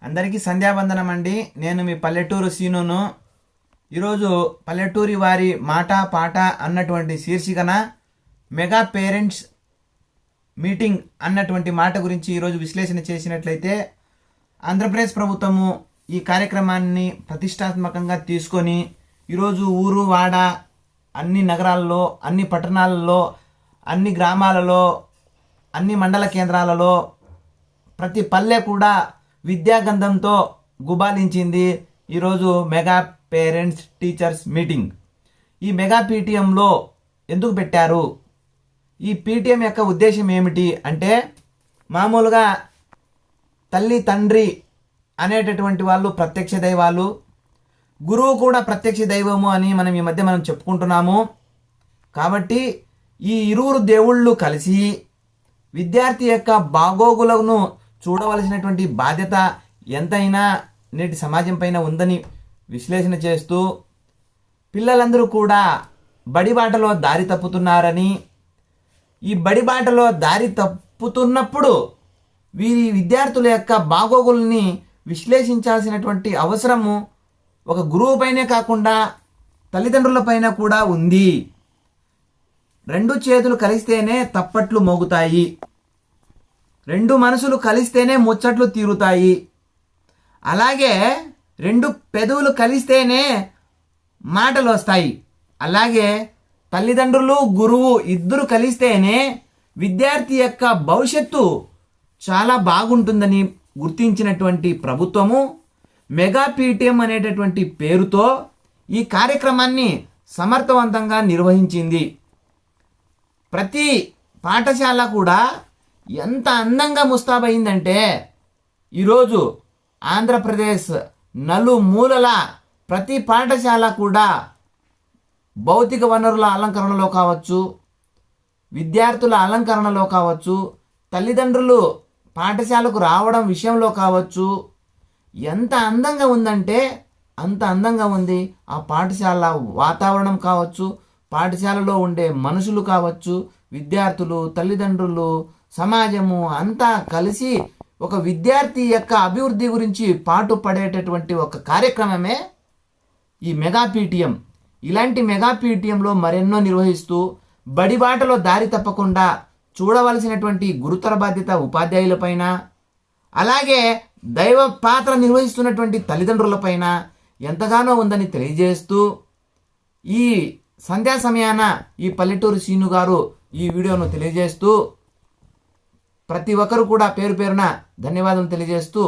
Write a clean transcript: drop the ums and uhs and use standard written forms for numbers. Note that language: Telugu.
అందరికీ సంధ్యావందనం అండి. నేను మీ పల్లెటూరు సీనును. ఈరోజు పల్లెటూరి వారి మాట పాట అన్నటువంటి శీర్షికన మెగా పేరెంట్స్ మీటింగ్ అన్నటువంటి మాట గురించి ఈరోజు విశ్లేషణ చేసినట్లయితే, ఆంధ్రప్రదేశ్ ప్రభుత్వము ఈ కార్యక్రమాన్ని ప్రతిష్టాత్మకంగా తీసుకొని ఈరోజు ఊరు వాడ అన్ని నగరాల్లో, అన్ని పట్టణాలలో, అన్ని గ్రామాలలో, అన్ని మండల కేంద్రాలలో, ప్రతి పల్లె కూడా విద్యాగంధంతో గుబాలించింది. ఈరోజు మెగా పేరెంట్స్ టీచర్స్ మీటింగ్. ఈ మెగా పీటీఎంలో ఎందుకు పెట్టారు? ఈ పీటీఎం యొక్క ఉద్దేశం ఏమిటి అంటే, మామూలుగా తల్లి తండ్రి అనేటటువంటి వాళ్ళు ప్రత్యక్ష దైవాలు, గురువు కూడా ప్రత్యక్ష దైవము అని మనం ఈ మధ్య చెప్పుకుంటున్నాము. కాబట్టి ఈ ఇరువురు దేవుళ్ళు కలిసి విద్యార్థి యొక్క బాగోగులను చూడవలసినటువంటి బాధ్యత ఎంతైనా నేటి సమాజం పైన ఉందని విశ్లేషణ చేస్తూ, పిల్లలందరూ కూడా బడిబాటలో దారి తప్పుతున్నారని, ఈ బడిబాటలో దారి తప్పుతున్నప్పుడు వీరి విద్యార్థుల యొక్క బాగోగుల్ని విశ్లేషించాల్సినటువంటి అవసరము ఒక గురువు పైనే కాకుండా తల్లిదండ్రుల పైన కూడా ఉంది. రెండు చేతులు కలిస్తేనే తప్పట్లు మోగుతాయి, రెండు మనసులు కలిస్తేనే ముచ్చట్లు తీరుతాయి, అలాగే రెండు పెదవులు కలిస్తేనే మాటలు వస్తాయి. అలాగే తల్లిదండ్రులు గురువు ఇద్దరు కలిస్తేనే విద్యార్థి యొక్క భవిష్యత్తు చాలా బాగుంటుందని గుర్తించినటువంటి ప్రభుత్వము మెగా పీటీఎం అనేటటువంటి పేరుతో ఈ కార్యక్రమాన్ని సమర్థవంతంగా నిర్వహించింది. ప్రతి పాఠశాల కూడా ఎంత అందంగా ముస్తాబయిందంటే, ఈరోజు ఆంధ్రప్రదేశ్ నలుమూలల ప్రతి పాఠశాల కూడా భౌతిక వనరుల అలంకరణలో కావచ్చు, విద్యార్థుల అలంకరణలో కావచ్చు, తల్లిదండ్రులు పాఠశాలకు రావడం విషయంలో కావచ్చు, ఎంత అందంగా ఉందంటే అంత అందంగా ఉంది. ఆ పాఠశాల వాతావరణం కావచ్చు, పాఠశాలలో ఉండే మనుషులు కావచ్చు, విద్యార్థులు, తల్లిదండ్రులు, సమాజము అంతా కలిసి ఒక విద్యార్థి యొక్క అభివృద్ధి గురించి పాటుపడేటటువంటి ఒక కార్యక్రమమే ఈ మెగా పీటీఎం. ఇలాంటి మెగా పీటీఎంలో మరెన్నో నిర్వహిస్తూ బడిబాటలో దారి తప్పకుండా చూడవలసినటువంటి గురుతర బాధ్యత ఉపాధ్యాయులపైన, అలాగే దైవ పాత్ర నిర్వహిస్తున్నటువంటి తల్లిదండ్రులపైన ఎంతగానో ఉందని తెలియజేస్తూ, ఈ సంధ్యా సమయాన ఈ పల్లెటూరు సీను గారు ఈ వీడియోను తెలియజేస్తూ, ప్రతి ఒక్కరు కూడా పేరు పేరున ధన్యవాదాలు తెలియజేస్తూ